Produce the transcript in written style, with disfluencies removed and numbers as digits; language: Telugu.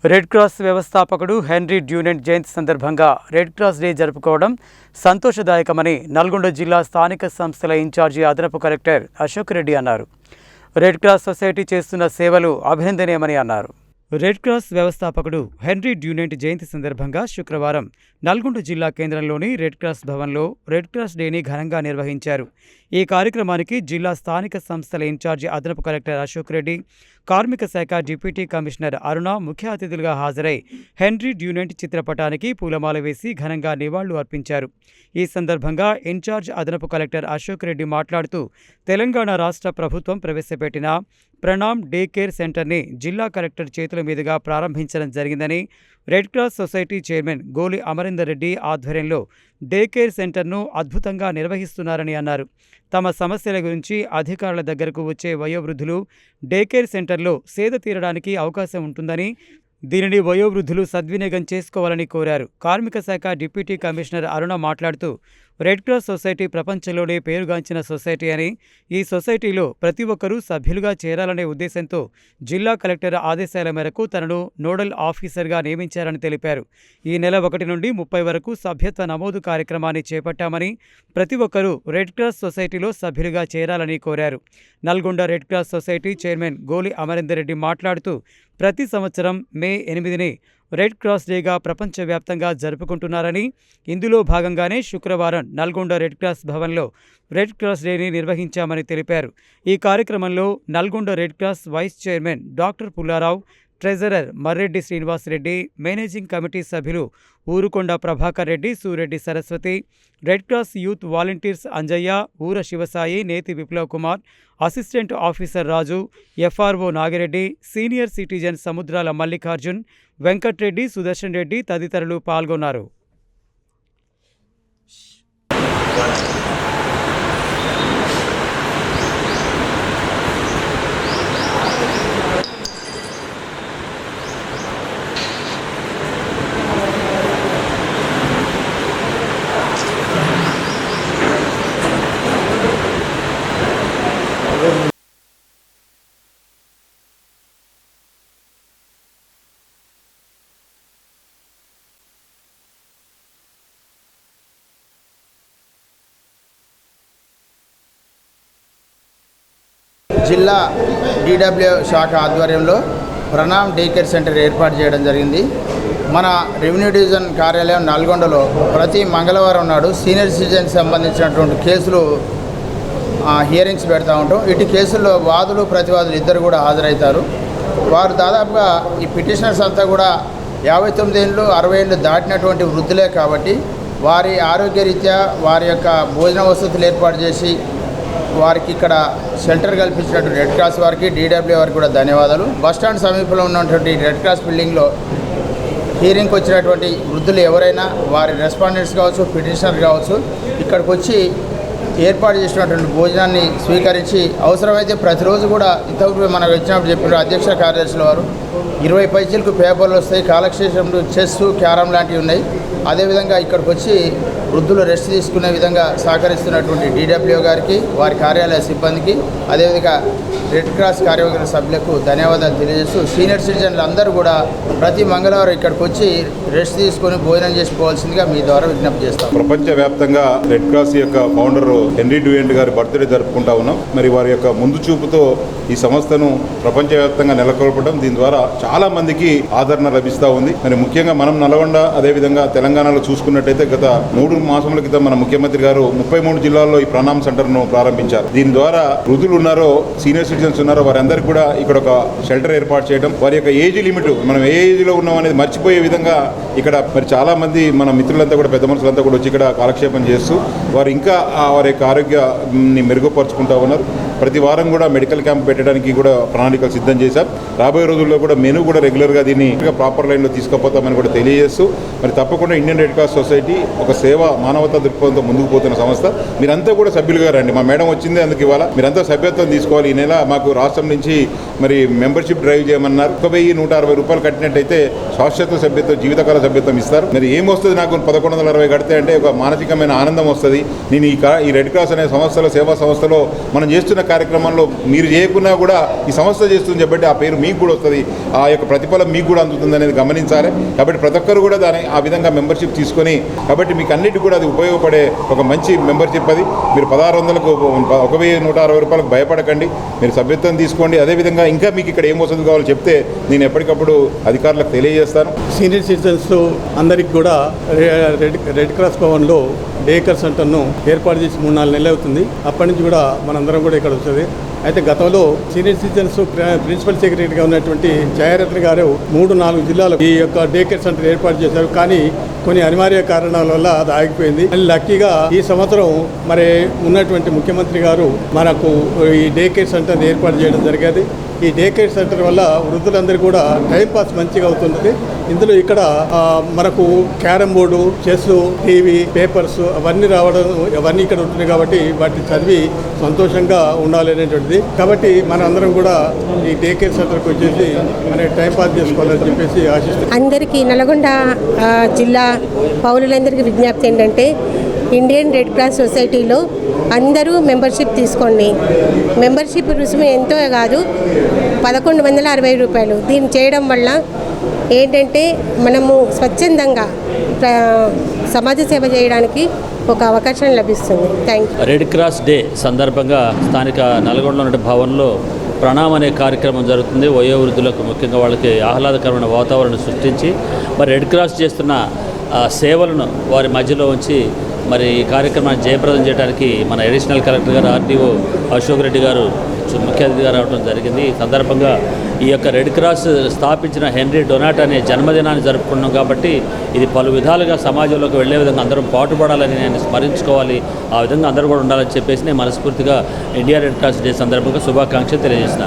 రెడ్ క్రాస్ వ్యవస్థాపకుడు హెన్రీ డ్యూనెంట్ జయంతి సందర్భంగా రెడ్ క్రాస్ డే జరుపుకోవడం సంతోషదాయకమని నల్గొండ జిల్లా స్థానిక సంస్థల ఇన్ఛార్జి అదనపు కలెక్టర్ అశోక్ రెడ్డి అన్నారు. రెడ్ క్రాస్ సొసైటీ చేస్తున్న సేవలు అభినందనీయమని అన్నారు. రెడ్ క్రాస్ వ్యవస్థాపకుడు హెన్రీ డ్యూనెంట్ జయంతి సందర్భంగా శుక్రవారం నల్గొండ జిల్లా కేంద్రంలోని రెడ్ క్రాస్ భవన్లో రెడ్ క్రాస్ డేని ఘనంగా నిర్వహించారు. ఈ కార్యక్రమానికి జిల్లా స్థానిక సంస్థల ఇన్ఛార్జి అదనపు కలెక్టర్ అశోక్ రెడ్డి, కార్మిక శాఖ డిప్యూటీ కమిషనర్ అరుణ ముఖ్య అతిథులుగా హాజరై హెన్రీ డ్యూనెంట్ చిత్రపటానికి పూలమాల వేసి ఘనంగా నివాళులు అర్పించారు. ఈ సందర్భంగా ఇన్ఛార్జ్ అదనపు కలెక్టర్ అశోక్ రెడ్డి మాట్లాడుతూ, తెలంగాణ రాష్ట్ర ప్రభుత్వం ప్రవేశపెట్టిన ప్రణామ్ డే కేర్ సెంటర్ని జిల్లా కలెక్టర్ చేతుల మీదుగా ప్రారంభించడం జరిగిందని, రెడ్ క్రాస్ సొసైటీ చైర్మన్ గోలి అమరేందర్ రెడ్డి ఆధ్వర్యంలో డే కేర్ సెంటర్ను అద్భుతంగా నిర్వహిస్తున్నారని అన్నారు. తమ సమస్యల గురించి అధికారుల దగ్గరకు వచ్చే వయోవృద్ధులు డే కేర్ సెంటర్లో సేద తీరడానికి అవకాశం ఉంటుందని, దీనిని వయోవృద్ధులు సద్వినియోగం చేసుకోవాలని కోరారు. కార్మిక శాఖ డిప్యూటీ కమిషనర్ అరుణ మాట్లాడుతూ, రెడ్ క్రాస్ సొసైటీ ప్రపంచంలోనే పేరుగాంచిన సొసైటీ అని, ఈ సొసైటీలో ప్రతి ఒక్కరూ సభ్యులుగా చేరాలనే ఉద్దేశంతో జిల్లా కలెక్టర్ ఆదేశాల మేరకు తనను నోడల్ ఆఫీసర్గా నియమించారని తెలిపారు. ఈ నెల 1 నుండి 30 వరకు సభ్యత్వ నమోదు కార్యక్రమాన్ని చేపట్టామని, ప్రతి ఒక్కరూ రెడ్ క్రాస్ సొసైటీలో సభ్యులుగా చేరాలని కోరారు. Nalgonda red cross society chairman గోలి అమరేందర్ రెడ్డి మాట్లాడుతూ, ప్రతి సంవత్సరం మే 8ని రెడ్ క్రాస్ డేగా ప్రపంచవ్యాప్తంగా జరుపుకుంటున్నారని, ఇందులో భాగంగానే శుక్రవారం నల్గొండ రెడ్ క్రాస్ భవన్లో రెడ్ క్రాస్ డేని నిర్వహించామని తెలిపారు. ఈ కార్యక్రమంలో Nalgonda red cross vice chairman doctor Pullarao, treasurer Marreddy Srinivasareddy, managing committee సభ్యులు Urukonda Prabhakar Reddy, Sureddy Saraswati, red cross youth volunteers Anjaiah, Oora Sivasai, Neti Viplav Kumar, assistant officer Raju, FRO Nagireddy, senior citizen Samudrala Mallikarjun, Venkatreddy, Sudarshan Reddy తదితరులు పాల్గొన్నారు. జిల్లా డిడబ్ల్యూ శాఖ ఆధ్వర్యంలో ప్రణామ్ డే కేర్ సెంటర్ ఏర్పాటు చేయడం జరిగింది. మన రెవెన్యూ డివిజన్ కార్యాలయం నల్గొండలో ప్రతి మంగళవారం నాడు సీనియర్ సిటిజన్ సంబంధించినటువంటి కేసులు హియరింగ్స్ పెడతా ఉంటాం. ఇటు కేసుల్లో వాదులు ప్రతివాదులు ఇద్దరు కూడా హాజరవుతారు. వారు దాదాపుగా ఈ పిటిషనర్స్ అంతా కూడా 59 ఏళ్ళు 60 ఏళ్ళు దాటినటువంటి వృద్ధులే కాబట్టి వారి ఆరోగ్యరీత్యా వారి యొక్క భోజన వసతులు ఏర్పాటు చేసి వారికి ఇక్కడ షెల్టర్ కల్పించినటువంటి రెడ్ క్రాస్ వారికి, డీడబ్ల్యూ వారికి కూడా ధన్యవాదాలు. బస్టాండ్ సమీపంలో ఉన్నటువంటి రెడ్ క్రాస్ బిల్డింగ్లో హీరింగ్కి వచ్చినటువంటి వృద్ధులు ఎవరైనా వారి రెస్పాండెంట్స్ కావచ్చు, పిటిషనర్ కావచ్చు, ఇక్కడికి వచ్చి ఏర్పాటు చేసినటువంటి భోజనాన్ని స్వీకరించి అవసరమైతే ప్రతిరోజు కూడా ఇంతకుముందు మనకు వచ్చినప్పుడు చెప్పిన అధ్యక్ష కార్యదర్శుల వారు 20 పైసలకు పేపర్లు వస్తాయి, కాలక్షేపంలో చెస్, క్యారమ్ లాంటివి ఉన్నాయి. అదేవిధంగా ఇక్కడికి వచ్చి వృద్ధులు రెస్ట్ తీసుకునే విధంగా సహకరిస్తున్నటువంటి డీడబ్ల్యూ గారికి, వారి కార్యాలయ సిబ్బందికి, అదేవిధంగా రెడ్ క్రాస్ కార్యవర్గ సభ్యులకు ధన్యవాదాలు తెలియజేస్తూ, సీనియర్ సిటిజన్లు అందరూ కూడా ప్రతి మంగళవారం ఇక్కడికి వచ్చి రెస్ట్ తీసుకొని భోజనం చేసుకోవాల్సిందిగా మీ ద్వారా విజ్ఞప్తి చేస్తాం. ప్రపంచవ్యాప్తంగా రెడ్ క్రాస్ యొక్క ఫౌండర్ హెన్రీ డ్యూనెంట్ గారి బర్త్డే జరుపుకుంటా ఉన్నాం. మరి వారి యొక్క ముందు చూపుతో ఈ సంస్థను ప్రపంచవ్యాప్తంగా నెలకొల్పడం, దీని ద్వారా చాలా మందికి ఆదరణ లభిస్తూ ఉంది. మరి ముఖ్యంగా మనం నల్గొండ, అదేవిధంగా తెలంగాణలో చూసుకున్నట్టయితే గత 3 మాసముల క్రితం మన ముఖ్యమంత్రి గారు 33 జిల్లాల్లో ఈ ప్రణామ్ సెంటర్ను ప్రారంభించారు. దీని ద్వారా వృద్ధులు ఉన్నారో, సీనియర్ సిటిజన్స్ ఉన్నారో వారందరికీ కూడా ఇక్కడ ఒక షెల్టర్ ఏర్పాటు చేయడం, వారి యొక్క ఏజ్ లిమిట్, మనం ఏ ఏజ్లో ఉన్నాం అనేది మర్చిపోయే విధంగా ఇక్కడ మరి చాలా మంది మన మిత్రులంతా కూడా, పెద్ద మనుషులంతా కూడా వచ్చి ఇక్కడ కాలక్షేపం చేస్తూ వారు ఇంకా వారి యొక్క ఆరోగ్యాన్ని మెరుగుపరుచుకుంటూ ఉన్నారు. ప్రతి వారం కూడా మెడికల్ క్యాంప్ పెట్టడానికి కూడా ప్రణాళికలు సిద్ధం చేశాం. రాబోయే రోజుల్లో కూడా మెనూ కూడా రెగ్యులర్గా దీన్ని ప్రాపర్ లైన్లో తీసుకుపోతామని కూడా తెలియజేస్తూ, మరి తప్పకుండా ఇండియన్ రెడ్ క్రాస్ సొసైటీ ఒక సేవ మానవతా దృక్పథంతో ముందుకు పోతున్న సంస్థ. మీరంతా కూడా సభ్యులుగా రండి. మా మేడం వచ్చింది అందుకు ఇవాళ. మీరంతా సభ్యత్వం తీసుకోవాలి. ఈ నెల మాకు రాష్ట్రం నుంచి మరి మెంబర్షిప్ డ్రైవ్ చేయమన్నారు. 1160 రూపాయలు కట్టినట్టయితే శాశ్వత సభ్యత్వం, జీవితకాల సభ్యత్వం ఇస్తారు. మరి ఏమొస్తుంది నాకు 1160 కడితే అంటే ఒక మానసికమైన ఆనందం వస్తుంది. నేను ఈ రెడ్ క్రాస్ అనే సంస్థలో, సేవా సంస్థలో మనం చేస్తున్న కార్యక్రమంలో మీరు చేయకున్నా కూడా ఈ సంస్థ చేస్తుంది కాబట్టి ఆ పేరు మీకు కూడా వస్తుంది, ఆ యొక్క ప్రతిఫలం మీకు కూడా అందుతుంది అనేది గమనించాలి. కాబట్టి ప్రతి ఒక్కరు కూడా దాని ఆ విధంగా మెంబర్షిప్ తీసుకొని, కాబట్టి మీకు అన్నిటి కూడా అది ఉపయోగపడే ఒక మంచి మెంబర్షిప్ అది. మీరు 1600కు 1160 రూపాయలకు భయపడకండి, మీరు సభ్యత్వం తీసుకోండి. అదేవిధంగా ఇంకా మీకు ఇక్కడ ఏం వసతులు కావాలో చెప్తే నేను ఎప్పటికప్పుడు అధికారులకు తెలియజేస్తాను. సీనియర్ సిటిజన్స్ అందరికి కూడా రెడ్ క్రాస్ భవన్లో డే కేర్ సెంటర్ను ఏర్పాటు చేసి 3-4 నెలలు అవుతుంది. అప్పటి నుంచి కూడా మనందరం కూడా ఇక్కడ వస్తుంది. అయితే గతంలో సీనియర్ సిటిజన్స్ ప్రిన్సిపల్ సెక్రటరీగా ఉన్నటువంటి జయరత్న గారు 3-4 జిల్లాలు ఈ యొక్క డే కేర్ సెంటర్ ఏర్పాటు చేశారు. కానీ కొన్ని అనివార్య కారణాల వల్ల అది ఆగిపోయింది. లక్కీగా ఈ సంవత్సరం మరి ఉన్నటువంటి ముఖ్యమంత్రి గారు మనకు ఈ డే కేర్ సెంటర్ ఏర్పాటు చేయడం జరిగేది. ఈ డే కేర్ సెంటర్ వల్ల వృద్ధులందరూ కూడా టైంపాస్ మంచిగా అవుతుంది. ఇందులో ఇక్కడ మనకు carrom board, chess, TV, papers అవన్నీ రావడం అవన్నీ ఇక్కడ ఉంటున్నాయి. కాబట్టి వాటిని చదివి సంతోషంగా ఉండాలి అనేటువంటిది. కాబట్టి మన అందరం కూడా ఈ డే కేర్ సెంటర్కి వచ్చేసి మన టైంపాస్ చేసుకోవాలని చెప్పేసి ఆశిస్తున్నాం. అందరికీ నల్గొండ జిల్లా పౌరులందరికీ విజ్ఞప్తి ఏంటంటే ఇండియన్ రెడ్ క్రాస్ సొసైటీలో అందరూ మెంబర్షిప్ తీసుకోండి. మెంబర్షిప్ రుసుము ఎంతో కాదు, 1160 రూపాయలు. దీన్ని చేయడం వల్ల ఏంటంటే మనము స్వచ్ఛందంగా సమాజ సేవ చేయడానికి ఒక అవకాశం లభిస్తుంది. Thank you. Red cross day సందర్భంగా స్థానిక నల్గొండలో ఉన్న భవన్లో ప్రణామ్ అనే కార్యక్రమం జరుగుతుంది. వయోవృద్ధులకు ముఖ్యంగా వాళ్ళకి ఆహ్లాదకరమైన వాతావరణం సృష్టించి మరి రెడ్ క్రాస్ చేస్తున్న సేవలను వారి మధ్యలో ఉంచి మరి ఈ కార్యక్రమాన్ని జయప్రదం చేయడానికి మన అడిషనల్ కలెక్టర్ గారు ఆర్డీఓ అశోక్ రెడ్డి గారు ముఖ్య అతిథిగా రావడం జరిగింది. ఈ సందర్భంగా ఈ యొక్క రెడ్ క్రాస్ స్థాపించిన హెన్రీ డొనాట్ అనే జన్మదినాన్ని జరుపుకున్నాం. కాబట్టి ఇది పలు విధాలుగా సమాజంలోకి వెళ్లే విధంగా అందరం పాటుపడాలని నేను స్మరించుకోవాలి, ఆ విధంగా అందరూ కూడా ఉండాలని చెప్పేసి నేను మనస్ఫూర్తిగా ఇండియా రెడ్ క్రాస్ డే సందర్భంగా శుభాకాంక్షలు తెలియజేస్తున్నాను.